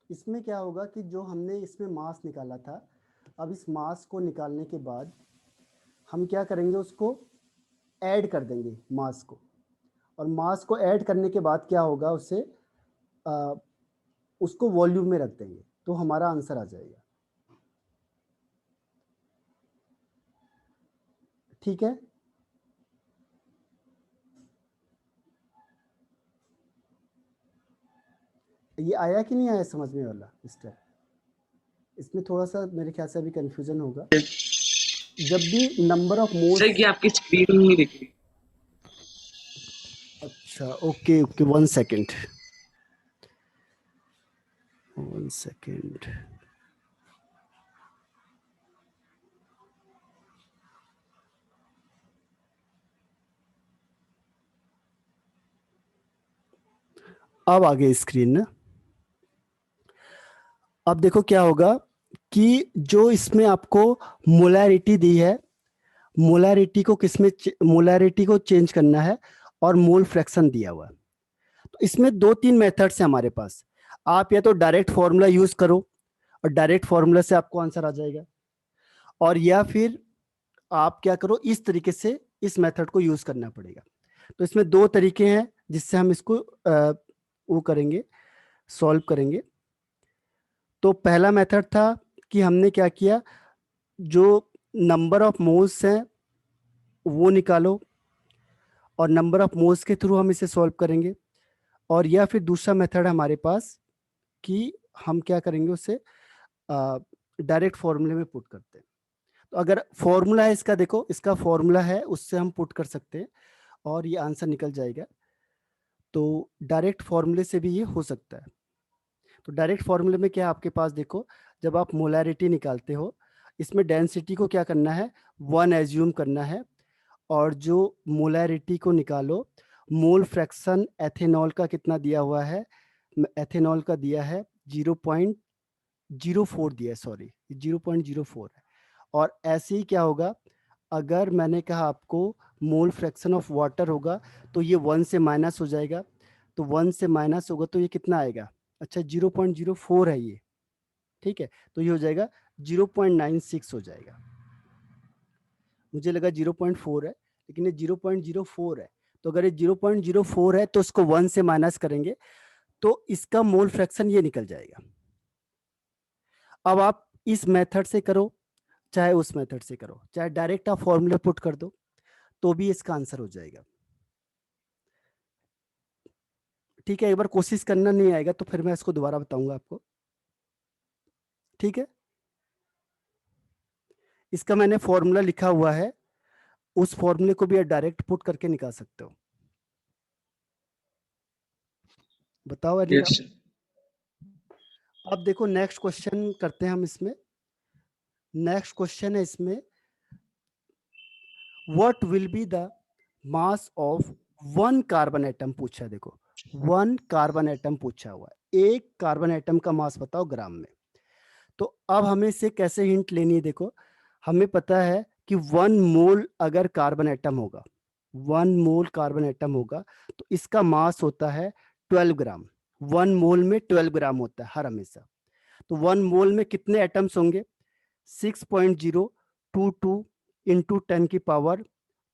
इसमें क्या होगा कि जो हमने इसमें मास निकाला था, अब इस मास को निकालने के बाद हम क्या करेंगे, उसको ऐड कर देंगे मास को, और मास को ऐड करने के बाद क्या होगा, उसे उसको वॉल्यूम में रख देंगे, तो हमारा आंसर आ जाएगा। ठीक है, ये आया कि नहीं आया समझ में वाला स्टेप? इसमें थोड़ा सा मेरे ख्याल से अभी कंफ्यूजन होगा। जब भी नंबर ऑफ सर मोल्स, ये आपकी स्क्रीन नहीं दिख रही। अच्छा ओके ओके, 1 सेकेंड 1 सेकेंड। अब आ गई स्क्रीन ना। अब देखो क्या होगा कि जो इसमें आपको मोलैरिटी दी है, मोलैरिटी को किसमें, मोलैरिटी को चेंज करना है, और मोल फ्रैक्शन दिया हुआ है। तो इसमें 2-3 मेथड्स हैं हमारे पास। आप या तो डायरेक्ट फॉर्मूला यूज करो, और डायरेक्ट फॉर्मूला से आपको आंसर आ जाएगा, और या फिर आप क्या करो, इस तरीके से इस मेथड को यूज करना पड़ेगा। तो इसमें 2 तरीके हैं जिससे हम इसको वो करेंगे, सॉल्व करेंगे। तो पहला मेथड था कि हमने क्या किया, जो नंबर ऑफ मोल्स हैं वो निकालो, और नंबर ऑफ मोल्स के थ्रू हम इसे सॉल्व करेंगे। और या फिर दूसरा मेथड हमारे पास कि हम क्या करेंगे, उसे डायरेक्ट फॉर्मूले में पुट करते हैं। तो अगर फॉर्मूला है इसका, देखो इसका फॉर्मूला है, उससे हम पुट कर सकते हैं और ये आंसर निकल जाएगा। तो डायरेक्ट फॉर्मूले से भी ये हो सकता है। तो डायरेक्ट फॉर्मूले में क्या है आपके पास, देखो जब आप मोलैरिटी निकालते हो, इसमें डेंसिटी को क्या करना है, 1 एज्यूम करना है, और जो मोलैरिटी को निकालो, मोल फ्रैक्शन एथेनॉल का कितना दिया हुआ है, एथेनॉल का दिया है 0.04 दिया है, सॉरी 0.04 है। और ऐसे ही क्या होगा, अगर मैंने कहा आपको मोल फ्रैक्शन ऑफ वाटर होगा, तो ये 1 से माइनस हो जाएगा, तो 1 से माइनस होगा तो ये कितना आएगा, अच्छा 0.04 है ये, ठीक है, तो ये हो जाएगा 0.96 हो जाएगा। मुझे लगा 0.4 है, लेकिन ये 0.04 है। तो अगर ये 0.04 है तो उसको 1 से माइनस करेंगे, तो इसका मोल फ्रैक्शन ये निकल जाएगा। अब आप इस मेथड से करो, चाहे उस मेथड से करो, चाहे डायरेक्ट आप फॉर्मूला पुट कर दो, तो भी इसका आंसर हो जाएगा। ठीक है, एक बार कोशिश करना, नहीं आएगा तो फिर मैं इसको दोबारा बताऊंगा आपको। ठीक है, इसका मैंने फॉर्मूला लिखा हुआ है, उस फॉर्मूले को भी आप डायरेक्ट पुट करके निकाल सकते हो। बताओ अली। Yes sir. अब देखो नेक्स्ट क्वेश्चन करते हैं हम इसमें। नेक्स्ट क्वेश्चन है इसमें, what will be the mass of 1 carbon atom पूछा है। देखो 1 कार्बन एटम पूछा हुआ है, एक कार्बन एटम का मास बताओ ग्राम में। तो अब हमें इसे कैसे हिंट लेनी है, देखो हमें पता है कि 1 मोल अगर कार्बन एटम होगा, 1 मोल कार्बन एटम होगा, तो इसका मास होता है 12 ग्राम। 1 मोल में 12 ग्राम होता है हर हमेशा। तो 1 मोल में कितने एटम्स होंगे, 6.022 इंटू 10 की पावर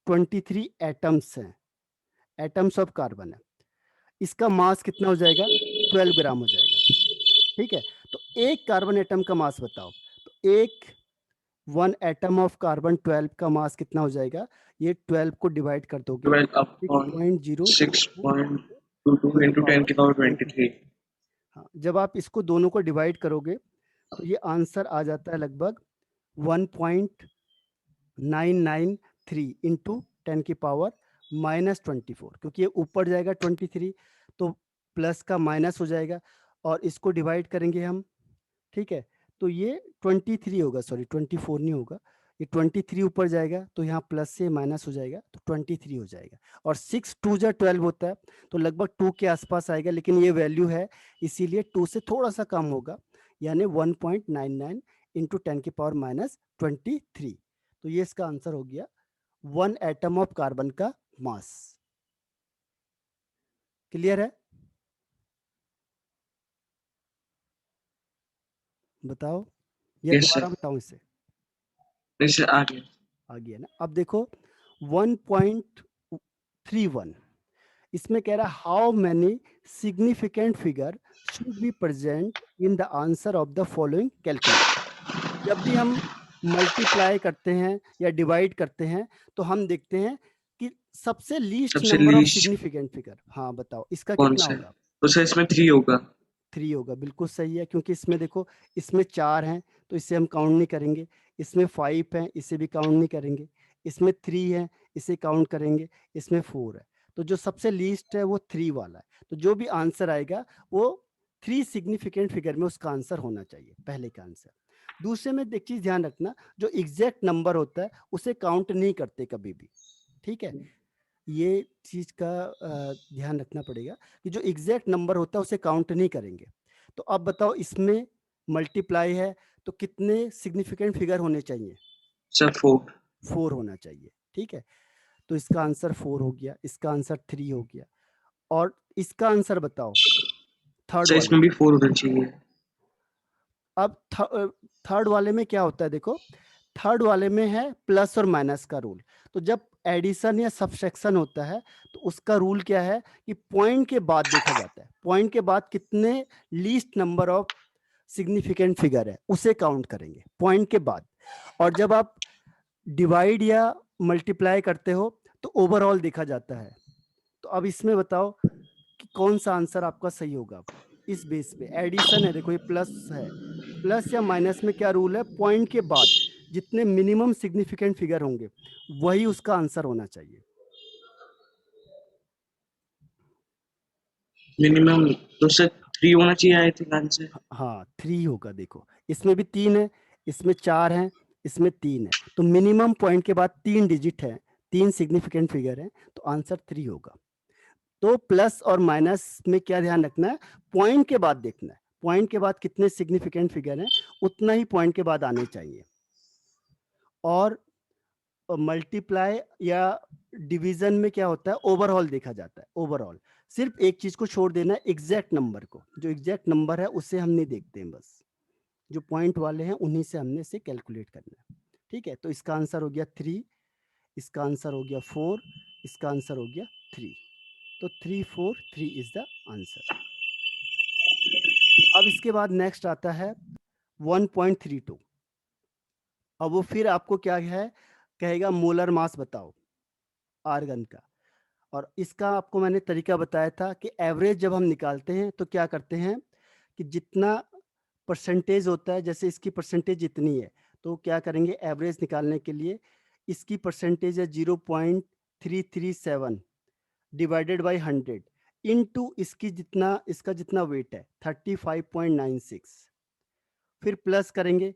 23 एटम्स हैं, एटम्स ऑफ कार्बन है। इसका मास कितना हो जाएगा, 12 ग्राम हो जाएगा। ठीक है, तो एक कार्बन एटम का मास बताओ, तो एक 1 एटम ऑफ कार्बन 12 का मास कितना हो जाएगा, ये 12 को डिवाइड कर दोगे 12 अपॉन 6.022 10 6.22 की इंटू 10 पावर की पावर 23। 23। हाँ, जब आप इसको दोनों को डिवाइड करोगे तो ये आंसर आ जाता है लगभग 1.993 इंटू 10 की पावर -24, क्योंकि ये ऊपर जाएगा 23, तो प्लस का माइनस हो जाएगा, और इसको डिवाइड करेंगे हम। ठीक है, तो ये 23 होगा, सॉरी 24 नहीं होगा, ये 23 ऊपर जाएगा, तो यहाँ प्लस से माइनस हो जाएगा, तो 23 हो जाएगा। और 6 2 जा 12 होता है, तो लगभग 2 के आसपास आएगा, लेकिन ये वैल्यू है इसीलिए 2 से थोड़ा सा कम होगा, यानी 1.99 इंटू 10 की पावर -23। तो ये इसका आंसर हो गया 1 एटम ऑफ कार्बन का मास। क्लियर है? बताओ या यस दोबारा सर। बताऊं इसे? सर आ गया। आ गया ना? अब देखो 1.31, इसमें कह रहा है how many significant figure should be present in the answer of the following calculation. जब भी हम मल्टीप्लाई करते हैं या डिवाइड करते हैं तो हम देखते हैं कि सबसे लीस्ट सबसे number of least significant figure. हाँ बताओ इसका कौन कितना सा है? होगा? तो सर इसमें 3 होगा। 3 होगा, बिल्कुल सही है, क्योंकि इसमें देखो इसमें 4 हैं तो इसे हम काउंट नहीं करेंगे, इसमें 5 है इसे भी काउंट नहीं करेंगे, इसमें 3 है इसे काउंट करेंगे, इसमें 4 है। तो जो सबसे लीस्ट है वो 3 वाला है। तो जो भी आंसर आएगा वो 3 सिग्निफिकेंट फिगर में उसका आंसर होना चाहिए, पहले का आंसर। दूसरे में एक चीज ध्यान रखना, जो एग्जैक्ट नंबर होता है उसे काउंट नहीं करते कभी भी, ठीक है? ये चीज का ध्यान रखना पड़ेगा कि जो एग्जैक्ट नंबर होता है उसे काउंट नहीं करेंगे। तो अब बताओ इसमें मल्टीप्लाई है तो कितने सिग्निफिकेंट फिगर होने चाहिए? सर 4। 4 होना चाहिए, ठीक है? तो इसका आंसर 4 हो गया, इसका आंसर 3 हो गया। और इसका आंसर बताओ थर्ड सर वाले इसमें भी का। 4 होना चाहिए। अब थर्ड वाले में क्या होता है देखो, थर्ड वाले में है प्लस और माइनस का रूल। तो जब एडिशन या सब्सट्रैक्शन होता है तो उसका रूल क्या है कि पॉइंट के बाद देखा जाता है, पॉइंट के बाद कितने least number of significant figure है उसे काउंट करेंगे पॉइंट के बाद। और जब आप डिवाइड या मल्टीप्लाई करते हो तो ओवरऑल देखा जाता है। तो अब इसमें बताओ कि कौन सा आंसर आपका सही होगा। इस बेस पे एडिशन है, देखो ये प्लस है, प्लस या माइनस में क्या रूल है, पॉइंट के बाद जितने मिनिमम सिग्निफिकेंट फिगर होंगे वही उसका आंसर होना चाहिए। मिनिमम तो सर 3 होना चाहिए आई थिंक आंसर। हाँ 3 होगा, देखो इसमें भी 3 है, इसमें 4 है, इसमें 3 है, तो मिनिमम पॉइंट के बाद 3 डिजिट है, 3 सिग्निफिकेंट फिगर है, तो आंसर 3 होगा। तो प्लस और माइनस में क्या ध्यान रखना है, पॉइंट के बाद देखना है, पॉइंट के बाद कितने सिग्निफिकेंट फिगर हैं उतना ही पॉइंट के बाद आने चाहिए। और मल्टीप्लाई या डिवीजन में क्या होता है, ओवरऑल देखा जाता है, ओवरऑल। सिर्फ एक चीज को छोड़ देना है, एग्जैक्ट नंबर को, जो एग्जैक्ट नंबर है उसे हम नहीं देखते हैं, बस जो पॉइंट वाले हैं उन्हीं से हमने से कैलकुलेट करना है, ठीक है? तो इसका आंसर हो गया 3, इसका आंसर हो गया 4, इसका आंसर हो गया 3। तो 343 इज द आंसर। अब इसके बाद नेक्स्ट आता है 1.32। अब वो फिर आपको क्या है, कहेगा मोलर मास बताओ आर्गन का। और इसका आपको मैंने तरीका बताया था कि एवरेज जब हम निकालते हैं तो क्या करते हैं कि जितना परसेंटेज होता है, जैसे इसकी परसेंटेज इतनी है तो क्या करेंगे एवरेज निकालने के लिए, इसकी परसेंटेज है 0.337 डिवाइडेड बाई 100 इनटू इसकी जितना, इसका जितना वेट है 35.96, फिर प्लस करेंगे,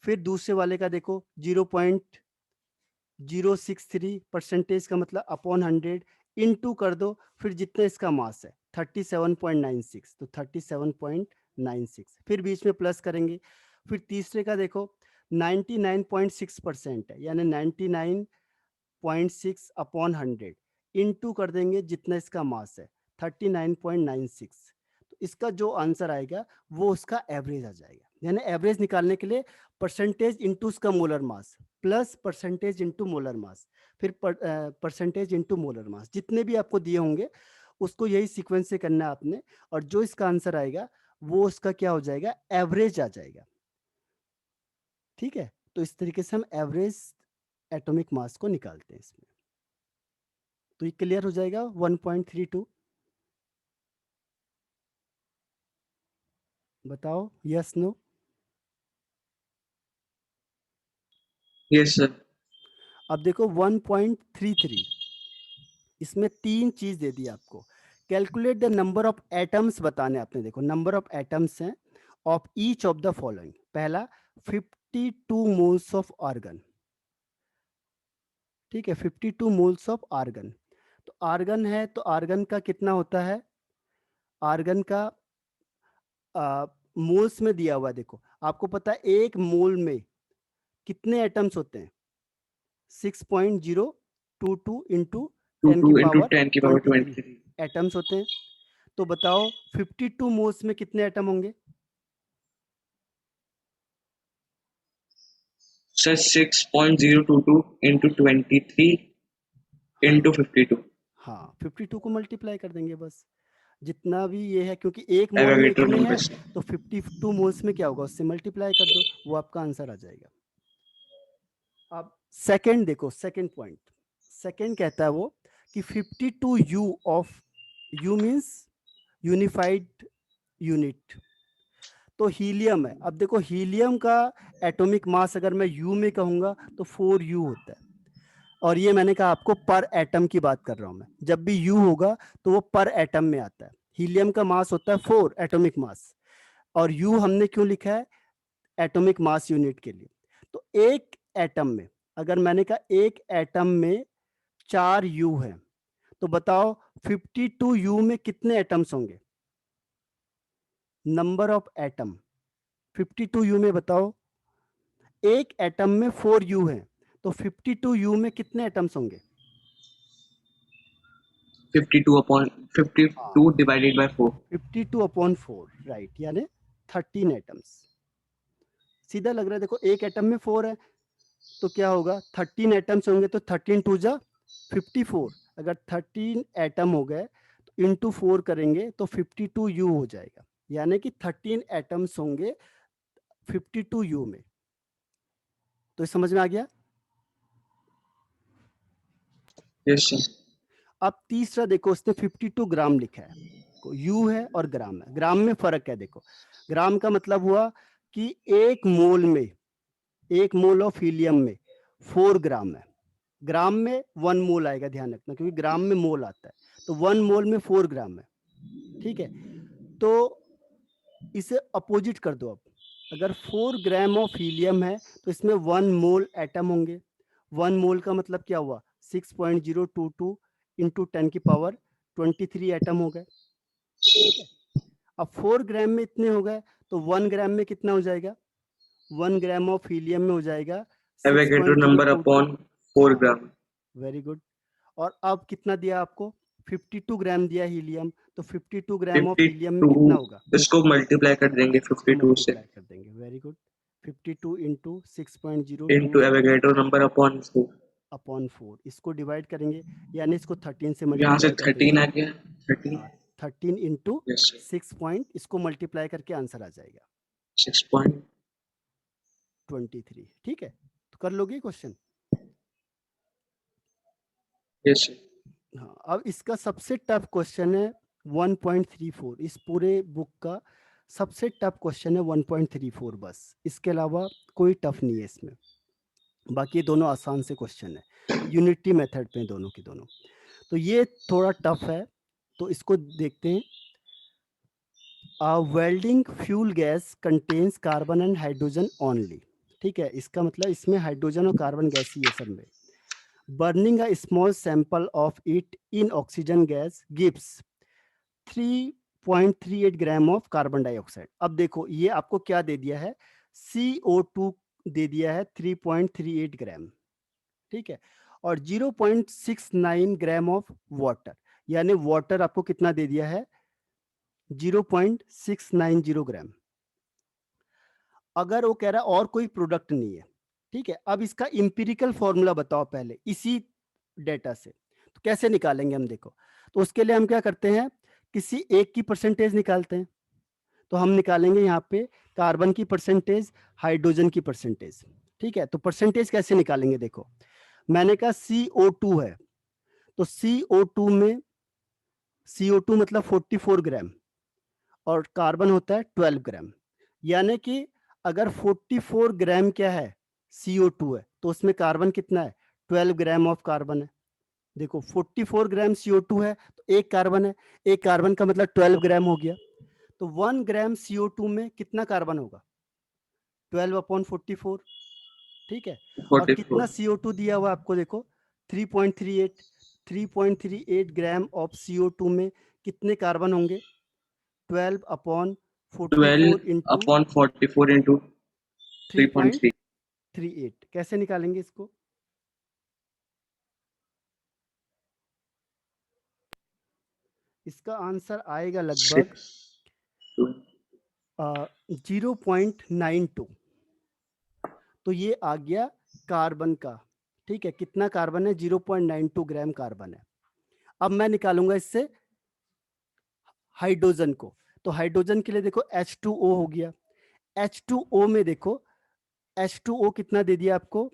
फिर दूसरे वाले का देखो 0.063 परसेंटेज का मतलब अपॉन 100 इनटू कर दो, फिर जितना इसका मास है 37.96, तो 37.96, फिर बीच में प्लस करेंगे, फिर तीसरे का देखो 99.6% है, यानी 99.6 अपॉन 100 इनटू कर देंगे जितना इसका मास है 39.96। तो इसका जो आंसर आएगा वो उसका एवरेज आ जाएगा। यानी एवरेज निकालने के लिए परसेंटेज इंटू उसका molar mass plus percentage into molar mass, फिर परसेंटेज इंटू मोलर मास, जितने भी आपको दिए होंगे उसको यही सीक्वेंस से करना है आपने। और जो इसका आंसर आएगा वो उसका क्या हो जाएगा, एवरेज आ जाएगा, ठीक है? तो इस तरीके से हम एवरेज एटॉमिक मास को निकालते हैं इसमें। तो ये क्लियर हो जाएगा 1.32। बताओ यस नो। Yes sir. अब देखो 1.33, इसमें 3 चीज दे दी आपको। Calculate the number of atoms बताने आपने, देखो नंबर ऑफ एटम्स हैं of each of the following. पहला 52 मोल्स ऑफ आर्गन, ठीक है? 52 मोल्स ऑफ आर्गन। तो आर्गन है तो आर्गन का कितना होता है, आर्गन का मोल्स में दिया हुआ है, देखो आपको पता है एक मोल में कितने एटम्स होते हैं, 6.022 इंटू 10 की 2 into पावर 10 की पावर 23 23। एटम्स होते हैं। तो बताओ 52 मोल्स में कितने एटम होंगे? सर 6.022 into 23 into 52 हाँ 52 को मल्टीप्लाई कर देंगे बस, जितना भी ये है, क्योंकि एक मोल में एवोगैड्रो इतने हैं नंबर। तो 52 मोल्स में क्या होगा, उससे मल्टीप्लाई कर दो, वो आपका आंसर आ जाएगा। अब सेकंड देखो, सेकंड पॉइंट, सेकंड कहता है वो कि 52 you of, you means unified unit, तो हीलियम है। अब देखो हीलियम का एटॉमिक मास अगर मैं यू में कहूंगा तो 4u होता है, और ये मैंने कहा आपको पर एटम की बात कर रहा हूं मैं, जब भी यू होगा तो वो पर एटम में आता है। हीलियम का मास होता है 4 एटॉमिक मास, और यू हमने क्यों लिखा है, एटॉमिक मास यूनिट के लिए। तो एक एटम में, अगर मैंने कहा एक एटम में 4 यू है, तो बताओ 52 यू में कितने एटम्स होंगे, नंबर ऑफ एटम 52 यू में बताओ। एक एटम में 4 यू है, तो 52 यू में कितने एटम्स होंगे। 52 upon 52 हाँ divided by 4। 52 अपॉन 4, राइट, यानी 13 एटम्स। सीधा लग रहा है, देखो एक एटम में 4 है तो क्या होगा, 13 एटम्स होंगे, तो 13 टू जा 54, अगर 13 एटम हो गए तो इंटू 4 करेंगे तो 52 यू हो जाएगा, यानी कि 13 एटम्स होंगे 52 यू में। तो समझ में आ गया। Yes sir. अब तीसरा देखो, उसने 52 ग्राम लिखा है, यू है और ग्राम है, ग्राम में फर्क है। देखो ग्राम का मतलब हुआ कि एक मोल में, एक मोल ऑफ हीलियम में 4 ग्राम है, ग्राम में 1 मोल आएगा, ध्यान रखना, क्योंकि ग्राम में मोल आता है, तो 1 मोल में 4 ग्राम है, ठीक है। तो इसे अपोजिट कर दो। अब अगर 4 ग्राम ऑफ हीलियम है तो इसमें 1 मोल एटम होंगे, 1 मोल का मतलब क्या हुआ, 6.022 इंटू 10 की पावर 23 एटम हो गए, ठीक है। अब 4 ग्राम में इतने हो गए, तो 1 ग्राम में कितना हो जाएगा, 1 ग्राम ऑफ हीलियम में हो जाएगा एवोगैड्रो नंबर 6.022। अपॉन 4 हाँ ग्राम। Very good. और अब कितना दिया आपको, 52 ग्राम दिया हीलियम, तो 52 ग्राम ऑफ हीलियम में 52 कितना होगा, इसको मल्टीप्लाई कर देंगे इसको 52 से मल्टीप्लाई कर देंगे, very good. 52 into into 6.022 Avogadro number upon 4। Upon 4, इसको डिवाइड करेंगे, यानी इसको 13 से यहाँ से मल्टीप्लाई कर देंगे। 13 आ गया 13। हाँ 13 इंटू यस सर। 6 पॉइंट, इसको मल्टीप्लाई करके आंसर आ जाएगा 6 23, ठीक है। तो कर लोगे क्वेश्चन। Yes sir. हाँ अब इसका सबसे टफ क्वेश्चन है 1.34, इस पूरे बुक का सबसे टफ क्वेश्चन है 1.34 बस, इसके अलावा कोई टफ नहीं है इसमें, बाकी दोनों आसान से क्वेश्चन है, यूनिटी मेथड पे दोनों की दोनों। तो ये थोड़ा टफ है, तो इसको देखते हैं। Welding fuel gas contains carbon and hydrogen only, ठीक है, इसका मतलब इसमें हाइड्रोजन और कार्बन गैस ही है सब में। Burning a small sample of it in oxygen gas gives 3.38 gram of carbon dioxide. अब देखो ये आपको क्या दे दिया है, CO2 दे दिया है 3.38 ग्राम, ठीक है, और 0.69 ग्राम ऑफ वाटर, यानी वाटर आपको कितना दे दिया है, 0.690 ग्राम। अगर वो कह रहा है और कोई प्रोडक्ट नहीं है, ठीक है, अब इसका इंपिरिकल फॉर्मूला बताओ पहले इसी डेटा से, तो कैसे निकालेंगे हम, देखो तो उसके लिए हम क्या करते हैं, किसी एक की परसेंटेज निकालते हैं। तो हम निकालेंगे यहाँ पे कार्बन की परसेंटेज, हाइड्रोजन की परसेंटेज, ठीक है। तो परसेंटेज कैसे निकालेंगे, देखो मैंने कहा CO2 है, तो CO2 में, CO2 मतलब 44 ग्राम, और कार्बन होता है 12 ग्राम, यानी कि अगर 44 ग्राम क्या है, CO2 है, तो उसमें कार्बन कितना है, 12 ग्राम ऑफ कार्बन है। देखो 44 ग्राम CO2 है तो एक कार्बन है, एक कार्बन का मतलब 12 ग्राम हो गया, तो 1 ग्राम CO2 में कितना कार्बन होगा, 12/44, ठीक है। और कितना 44। CO2 दिया हुआ आपको, देखो 3.38, 3.38 ग्राम ऑफ CO2 में कितने कार्बन होंगे, 12/44 12 इंटू अपॉन 44 इंटू 3.3। 3.38, कैसे निकालेंगे इसको, इसका आंसर आएगा लगभग 6 0.92, तो ये आ गया कार्बन का, ठीक है। कितना कार्बन है? 0.92 ग्राम कार्बन है। अब मैं निकालूंगा इससे हाइड्रोजन को। तो हाइड्रोजन के लिए देखो H2O हो गया। H2O में देखो H2O कितना दे दिया आपको?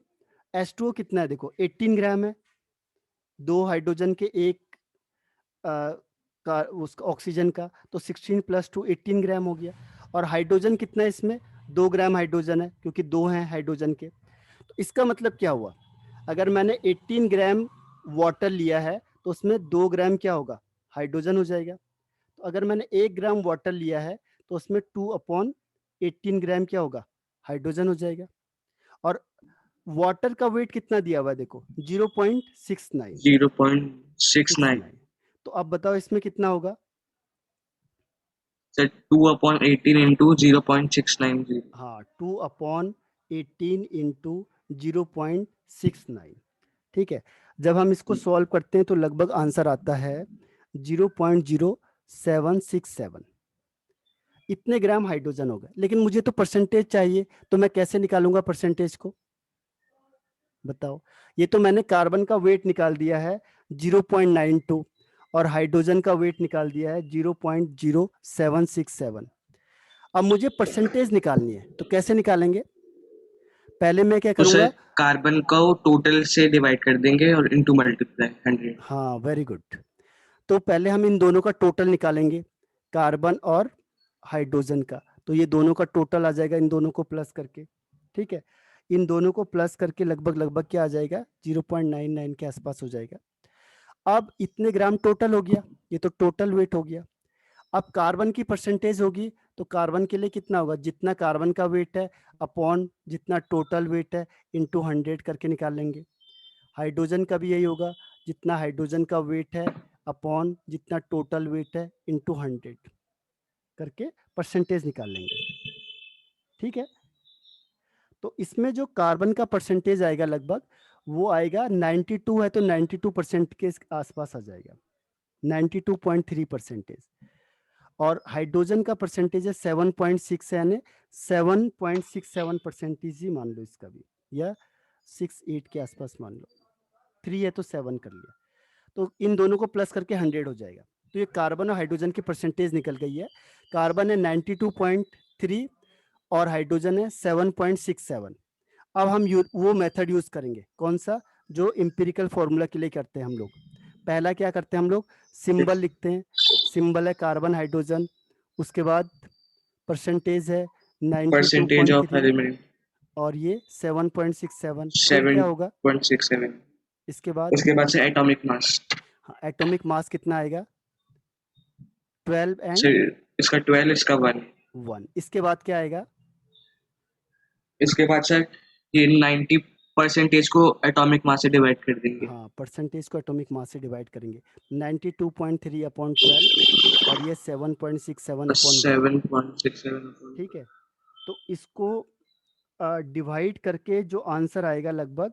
H2O कितना है? देखो 18 ग्राम है। दो हाइड्रोजन के एक का उसका ऑक्सीजन का, तो 16 + 2 18 ग्राम हो गया। और हाइड्रोजन कितना है इसमें? 2 ग्राम हाइड्रोजन है, क्योंकि दो हैं हाइड्रोजन के। तो इसका मतलब क्या हुआ? अगर मैंने 18 ग्राम वाटर लिया है तो उसमें 2 ग्राम क्या होगा? हाइड्रोजन हो जाएगा। तो अगर मैंने 1 ग्राम वाटर लिया है तो उसमें 2/18 ग्राम क्या होगा? हाइड्रोजन हो जाएगा। और वाटर का वेट कितना दिया हुआ है? देखो 0.69। 0.69 तो अब बताओ इसमें कितना होगा? Sir 2/18 into 0.690। हाँ, 2/18 इंटू 0.69, ठीक है। जब हम इसको सॉल्व करते हैं तो लगभग आंसर आता है 0.0767। इतने ग्राम हाइड्रोजन होगा। लेकिन मुझे तो परसेंटेज चाहिए, तो मैं कैसे निकालूंगा परसेंटेज को? बताओ। ये तो मैंने कार्बन का वेट निकाल दिया है 0.92 और हाइड्रोजन का वेट निकाल दिया है 0.0767। अब मुझे परसेंटेज निकालनी है, तो कैसे निकालेंगे? पहले मैं क्या तो सर करूंगा? कार्बन को टोटल से डिवाइड कर देंगे और इनटू मल्टीप्लाई 100। हाँ, वेरी गुड। तो पहले हम इन दोनों का टोटल निकालेंगे, कार्बन और हाइड्रोजन का। तो ये दोनों का टोटल आ जाएगा, इन दोनों को प्लस करके, ठीक है। इन दोनों को प्लस करके लगभग लगभग क्या आ जाएगा? 0.99 के आसपास हो जाएगा। अब इतने ग्राम टोटल हो गया, ये तो टोटल वेट हो गया। अब कार्बन की परसेंटेज होगी, तो कार्बन के लिए कितना होगा? जितना कार्बन का वेट है अपॉन जितना टोटल वेट है इंटू 100 करके निकाल लेंगे। हाइड्रोजन का भी यही होगा, जितना हाइड्रोजन का वेट है अपॉन जितना टोटल वेट है इंटू 100 करके परसेंटेज निकाल लेंगे, ठीक है। तो इसमें जो कार्बन का परसेंटेज आएगा लगभग वो आएगा 92 है, तो 92% के आसपास आ जाएगा, 92.3%। और हाइड्रोजन का परसेंटेज है 7.6, यानी 7.67% ही मान लो इसका भी, या 68 के आसपास मान लो। 3 है तो 7 कर लिया। तो इन दोनों को प्लस करके 100 हो जाएगा। तो ये कार्बन और हाइड्रोजन की परसेंटेज निकल गई है। कार्बन है 92.3 और हाइड्रोजन है 7.67। अब हम वो मेथड यूज करेंगे, कौन सा? जो इंपिरिकल फॉर्मूला के लिए करते हैं हम लोग। पहला क्या करते हैं हम लोग? सिंबल लिखते हैं। सिंबल है कार्बन हाइड्रोजन, उसके बाद परसेंटेज है परसेंटेज ऑफ 92.3 एलिमेंट और ये 7.67। फिर क्या होगा 7.67। इसके बाद? उसके बाद से एटॉमिक मास। हाँ, एटॉमिक मास कितना आएगा? 12 एंड सर इसका 12, इसका 1। 1। इसके बाद क्या आएगा? इसके बाद सर ये 90% को एटॉमिक मास से डिवाइड कर देंगे। हाँ, परसेंटेज को एटॉमिक मास से डिवाइड करेंगे। 92.3/12 और ये 7.67/1, 7.67। ठीक है। तो इसको डिवाइड करके जो आंसर आएगा लगभग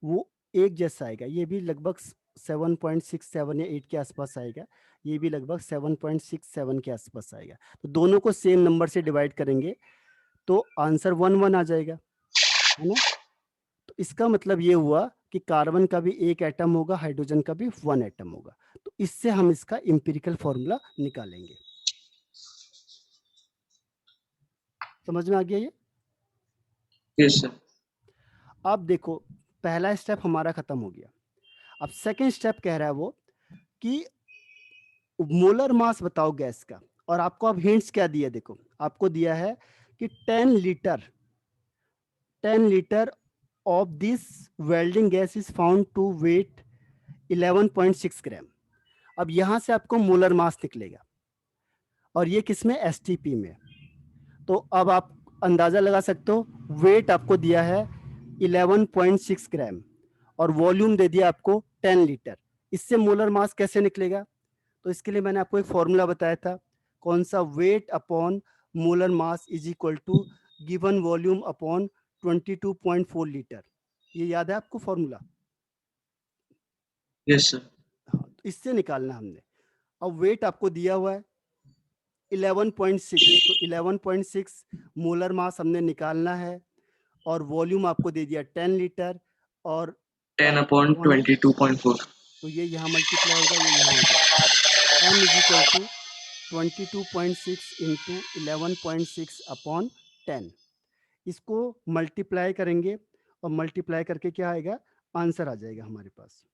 वो एक जैसा आएगा। ये भी लगभग 7.67 या 8 के आसपास आएगा। ये भी लगभग 7.67 के आसपास आएगा। तो दोनों को सेम नंबर से डिवाइड करेंगे तो आंसर 1 1 आ जाएगा, है ना। तो इसका मतलब ये हुआ कि कार्बन का भी एक एटम होगा, हाइड्रोजन का भी 1 एटम होगा। तो इससे हम इसका इंपिरिकल फॉर्मूला निकालेंगे। समझ में आ गया ये? Yes sir. अब देखो, पहला स्टेप हमारा खत्म हो गया। अब सेकेंड स्टेप कह रहा है वो कि मोलर मास बताओ गैस का। और आपको अब हिंट्स क्या दिया? देखो आपको दिया है कि 10 litre of this welding gas is found to weigh 11.6 gram. अब यहां से आपको मोलर मास निकलेगा और ये किसमें? एसटीपी में। तो अब आप अंदाजा लगा सकते हो, वेट आपको दिया है 11.6 ग्राम और वॉल्यूम दे दिया आपको 10 लीटर। इससे मोलर मास कैसे निकलेगा? तो इसके लिए मैंने आपको एक फॉर्मूला बताया था, कौन सा? Weight upon molar mass is equal to given volume upon 22.4 litre. ये याद है आपको फॉर्मूला? Yes sir. हाँ, तो इससे निकालना हमने। अब वेट आपको दिया हुआ है 11.6, तो 11.6 मोलर मास हमने निकालना है और वॉल्यूम आपको दे दिया 10 लीटर और 10 अपॉन कौन है, 22.4। तो ये यहाँ मल्टीप्लाई होगा, ये यहाँ हो जाएगा। m is equal to 22.6 into 11.6 upon 10। इसको मल्टीप्लाई करेंगे और मल्टीप्लाई करके क्या आएगा, आंसर आ जाएगा हमारे पास।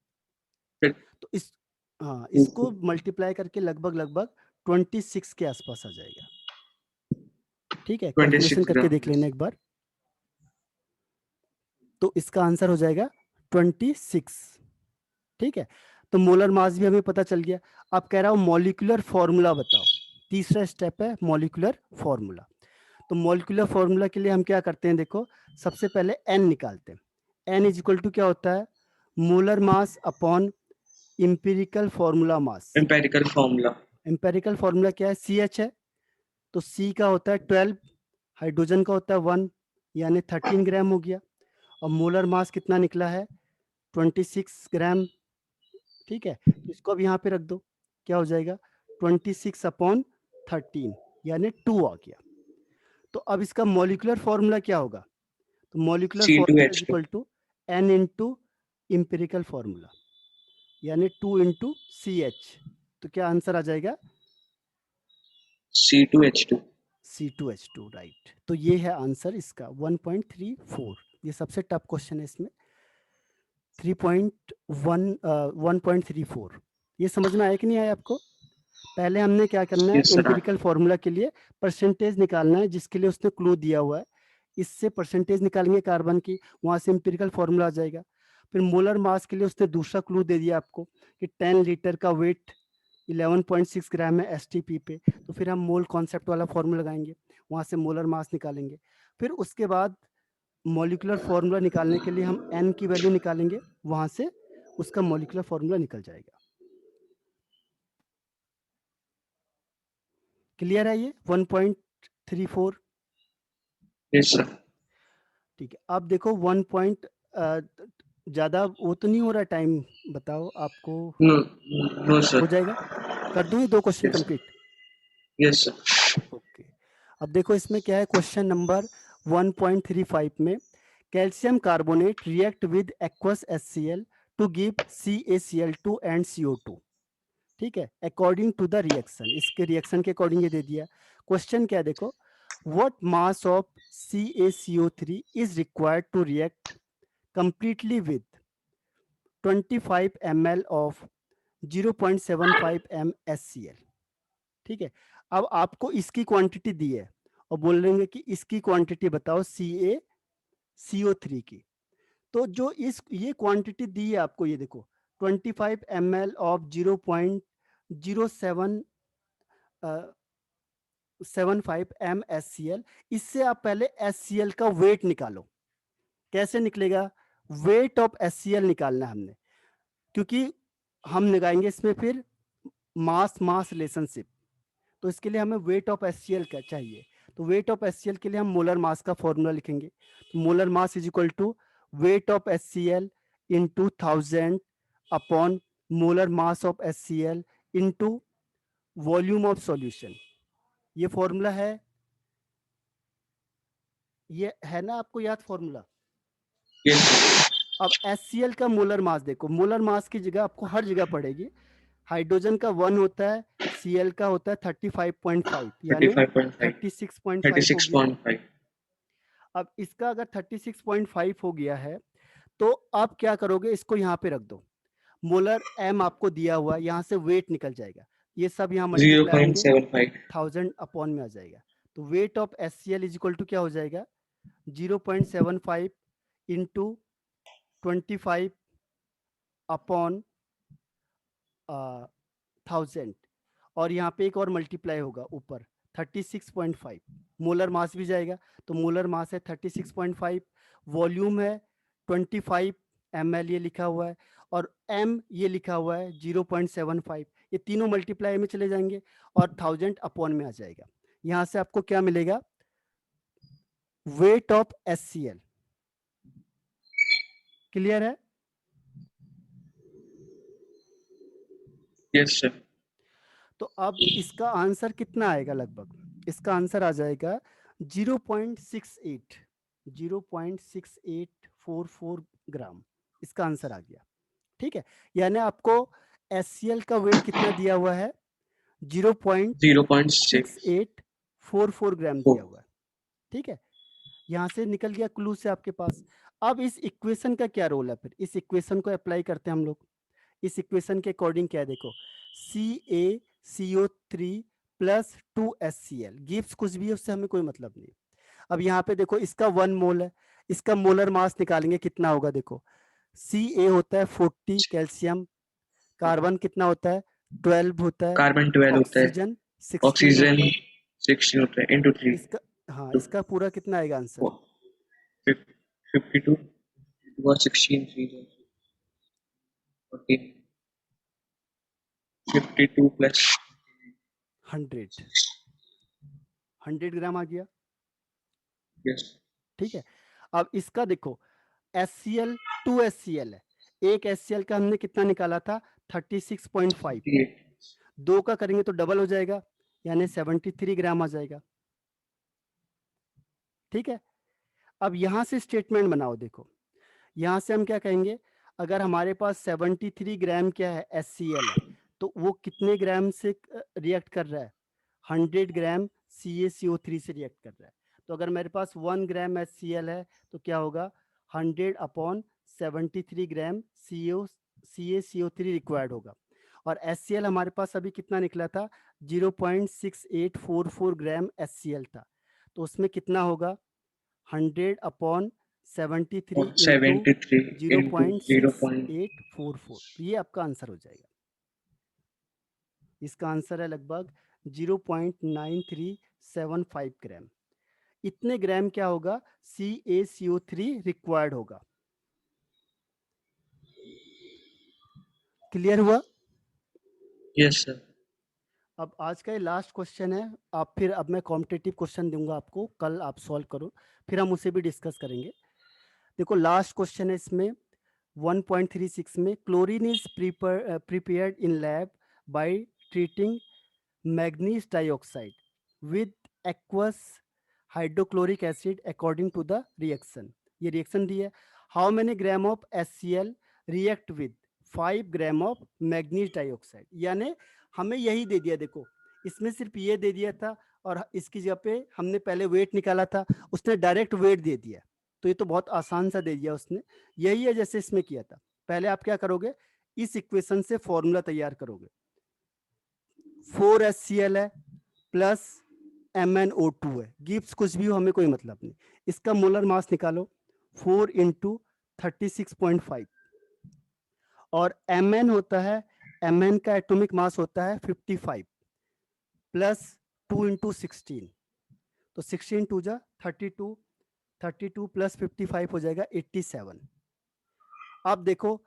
तो इस हाँ, इसको मल्टीप्लाई करके लगभग लगभग 26 के आसपास आ जाएगा। ठीक है, कैलकुलेशन 26 करके ग्राम। देख लेना एक बार। तो इसका आंसर हो जाएगा 26। ठीक है, तो मोलर मास भी हमें पता चल गया। अब कह रहा हूं मॉलिक्यूलर फॉर्मूला बताओ। तीसरा स्टेप है मॉलिक्यूलर फॉर्मूला। तो मॉलिक्यूलर फॉर्मूला के लिए हम क्या करते हैं, देखो सबसे पहले एन निकालते हैं। एन इज इक्वल टू क्या होता है, molar mass upon empirical formula mass. Empirical formula. Empirical formula क्या है, सी एच है, तो सी का होता है 12, हाइड्रोजन का होता है 1, यानी 13 ग्राम हो गया। और मोलर मास कितना निकला है, 26 ग्राम। ठीक है, तो इसको अब यहाँ पे रख दो, क्या हो जाएगा 26 अपॉन 13, यानी 2 आ गया। तो अब इसका मॉलिक्यूलर फॉर्मूला क्या होगा, तो molecular formula is C2H2। Equal to N into empirical formula, यानी 2 इंटू सी एच। तो क्या आंसर आ जाएगा, C2H2। C2H2, right. तो ये है आंसर इसका 1.34। ये सबसे टफ क्वेश्चन है इसमें, 1.34। ये समझ में आया कि नहीं आया आपको। पहले हमने क्या करना है, यस सर। एम्पिरिकल फॉर्मूला के लिए परसेंटेज निकालना है, जिसके लिए उसने क्लू दिया हुआ है। इससे परसेंटेज निकालेंगे कार्बन की, वहां से एम्पिरिकल फॉर्मूला आ जाएगा। फिर मोलर मास के लिए उसने दूसरा क्लू दे दिया आपको कि 10 लीटर का वेट 11.6 ग्राम है एसटीपी पे, तो फिर हम मोल कॉन्सेप्ट वाला फॉर्मूला लगाएंगे, वहां से मोलर मास निकालेंगे। फिर उसके बाद मॉलिक्यूलर फॉर्मूला निकालने के लिए हम एन की वैल्यू निकालेंगे, वहां से उसका मॉलिक्यूलर फॉर्मूला निकल जाएगा। क्लियर है ये 1.34। Yes sir. ठीक है, अब देखो 1 पॉइंट ज्यादा वो तो नहीं हो रहा, टाइम बताओ आपको, नो, नो हो सर। जाएगा, कर दूं ये 2 question yes. Complete. Yes sir. Okay, अब देखो इसमें क्या है, क्वेश्चन नंबर 1.35 में calcium carbonate react with aqueous HCl to give CaCl2 and CO2। ठीक है, अकॉर्डिंग टू द रिएक्शन, इसके रिएक्शन के अकॉर्डिंग ये दे दिया। क्वेश्चन क्या है देखो, what mass of CaCO3 is required to react completely with 25 ml of 0.75 m HCl। ठीक है, अब आपको इसकी क्वांटिटी दी है और बोल रहे हैं कि इसकी क्वांटिटी बताओ CaCO3 की। तो जो इस ये क्वांटिटी दी है आपको, ये देखो 25 ml ऑफ 0.075 m HCl। इससे आप पहले HCl का वेट निकालो। कैसे निकलेगा, वेट ऑफ HCl निकालना है हमने, क्योंकि हम लगाएंगे इसमें फिर मास मास रिलेशनशिप, तो इसके लिए हमें वेट ऑफ HCl का चाहिए। तो वेट ऑफ HCl के लिए हम मोलर मास का फॉर्मूला लिखेंगे। तो molar mass is equal to weight of HCl into 1000 upon molar mass of HCl into volume of solution. ये फॉर्मूला है, ये है ना आपको याद फॉर्मूला। यस। अब HCl का मोलर मास देखो, मोलर मास की जगह आपको हर जगह पड़ेगी। हाइड्रोजन का 1 होता है, Cl का होता है 35.5, यानी 35.5। 36.5 हो गया। 36.5। अब इसका अगर 36.5 हो गया है, तो अब क्या करोगे, इसको यहाँ पे रख दो। मोलर एम आपको दिया हुआ है, यहाँ से वेट निकल जाएगा, ये सब यहाँ मल्टीप्लाई होंगे, 0.75। 1000 अपॉन में आ जाएगा। तो weight of HCl is equal to क्या हो जाएगा, 0.75 इंटू 25 अपॉन 1000, और यहाँ पे एक और मल्टीप्लाई होगा ऊपर 36.5, मोलर मास भी जाएगा। तो मोलर मास है 36.5, वॉल्यूम है 25 ml, ये लिखा हुआ है, और m ये लिखा हुआ है 0.75। ये तीनों मल्टीप्लाई में चले जाएंगे और 1000 अपॉन में आ जाएगा। यहाँ से आपको क्या मिलेगा, वेट ऑफ HCl। क्लियर है। Yes sir. तो अब इसका आंसर कितना आएगा, लगभग इसका आंसर आ जाएगा 0.68। 0.6844 ग्राम इसका आंसर आ गया। ठीक है, यानी आपको HCl का वेट कितना दिया हुआ है? 0.6 0.6844 ग्राम दिया हुआ है। ठीक है, यहाँ से निकल गया क्लू से आपके पास। अब इस इक्वेशन का क्या रोल है? फिर इस इक्वेशन को अप्लाई करते हैं हम लोग। इस इक्वेशन के अकॉर्डिंग क्या है, देखो, CaCO3 प्लस 2HCl गिव्स कुछ भी है, उससे हमें कोई मतलब नहीं। अब यहाँ पे देखो, इसका 1 मोल है, इसका मोलर मास निकालेंगे कितना होगा। देखो, Ca होता है 40 कैल्शियम, कार्बन कितना होता है 12 होता है, कार्बन 12 होता है, ऑक्सीजन 16 ऑक्सीजन होता है। 16 होता है, इंटू 3 इसका, हाँ, टू इसका पूरा कितना आएगा आंसर? 52 16 3 14 52 प्लस 100 ग्राम आ गया। यस ठीक है, अब इसका देखो, HCl 2HCl है, एक HCl का हमने कितना निकाला था 36.5, 58 दो का करेंगे तो डबल हो जाएगा, यानी 73 ग्राम आ जाएगा। ठीक है, अब यहां से स्टेटमेंट बनाओ। देखो, यहां से हम क्या कहेंगे, अगर हमारे पास 73 ग्राम क्या है HCl है, तो वो कितने ग्राम से रिएक्ट कर रहा है? 100 ग्राम CaCO3 से रिएक्ट कर रहा है। तो अगर मेरे पास 1 ग्राम HCl है तो क्या होगा, 100/73 ग्राम CaCO3 रिक्वायर्ड होगा। और HCl हमारे पास अभी कितना निकला था, 0.6844 ग्राम HCl था, तो उसमें कितना होगा, 100/73 इंटू 73 इंटू 0.6844, तो ये आपका आंसर हो जाएगा। इसका आंसर है लगभग 0.9375 ग्राम। इतने ग्राम क्या होगा, CaCO3 रिक्वायर्ड होगा। क्लियर हुआ? Yes sir. अब आज का ये लास्ट क्वेश्चन है। आप फिर, अब मैं कॉम्पिटिटिव क्वेश्चन दूंगा आपको, कल आप सॉल्व करो, फिर हम उसे भी डिस्कस करेंगे। देखो, लास्ट क्वेश्चन है इसमें 1.36 में, chlorine is prepared in lab by treating manganese dioxide with aqueous hydrochloric acid according to the reaction. ये रिएक्शन दी है, how many gram of HCl react with 5 gram of manganese dioxide. यानी हमें यही दे दिया। देखो, इसमें सिर्फ ये दे दिया था, और इसकी जगह पे हमने पहले वेट निकाला था, उसने डायरेक्ट वेट दे दिया। तो ये तो बहुत आसान सा दे दिया उसने। यही है जैसे इसमें किया था। पहले आप क्या करोगे, इस इक्वेशन से फॉर्मूला तैयार करोगे। 4HCl है प्लस MnO2 है, गिव्स कुछ भी हो, हमें कोई मतलब नहीं। इसका मोलर मास निकालो, 4 इंटू 36.5, और Mn होता है, Mn का एटॉमिक मास होता है 55 प्लस 2 इंटू 16, तो 16 टू जा 32, 32 प्लस 55 हो जाएगा 87। अब देखो,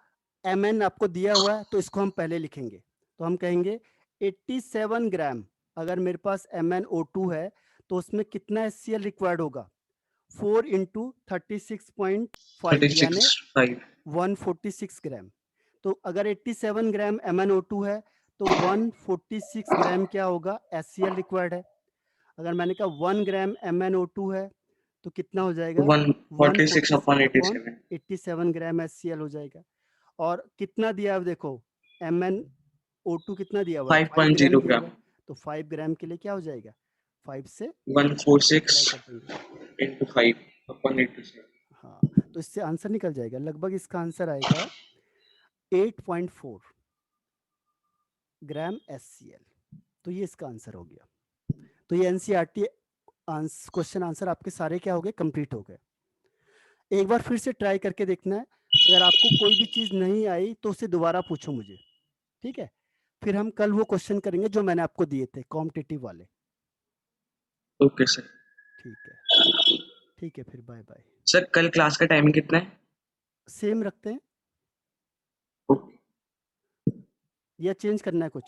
Mn आपको दिया हुआ है, तो इसको हम पहले लिखेंगे। तो हम कहेंगे 87 ग्राम, अगर मेरे पास MnO2 है तो उसमें कितना HCl रिक्वायर्ड होगा, 4 इंटू 36.5 यानी 36 5 146 ग्राम। तो अगर 87 ग्राम MnO2 है तो 146 ग्राम क्या होगा, HCl रिक्वायर्ड है। अगर मैंने कहा 1 ग्राम MnO2 है तो कितना हो जाएगा, 146 अपॉन 146 87 87 ग्राम HCl हो जाएगा। और कितना दिया है देखो, MnO2 कितना दिया हुआ है, 5 ग्राम 5.0 दिया हुआ ग्राम है, तो 5 ग्राम के लिए क्या हो जाएगा, 5 से 146 मल्टीप्लाई कर देंगे। Into 5 upon 87। हाँ, तो इससे आंसर निकल जाएगा। लगभग इसका आंसर आएगा 8.4 ग्राम HCl। तो ये इसका आंसर हो गया। तो ये NCERT क्वेश्चन आंसर आपके सारे क्या हो गए, कंप्लीट हो गए। एक बार फिर से ट्राई करके देखना है। अगर आपको कोई भी चीज नहीं आई तो उसे दोबारा पूछो मुझे, ठीक है? फिर हम कल वो क्वेश्चन करेंगे जो मैंने आपको दिए थे कॉम्पिटिटिव वाले। Okay sir. ठीक है, ठीक है, फिर बाय बाय। सर कल क्लास का टाइमिंग कितना है? सेम रखते हैं ओके। या चेंज करना है कुछ?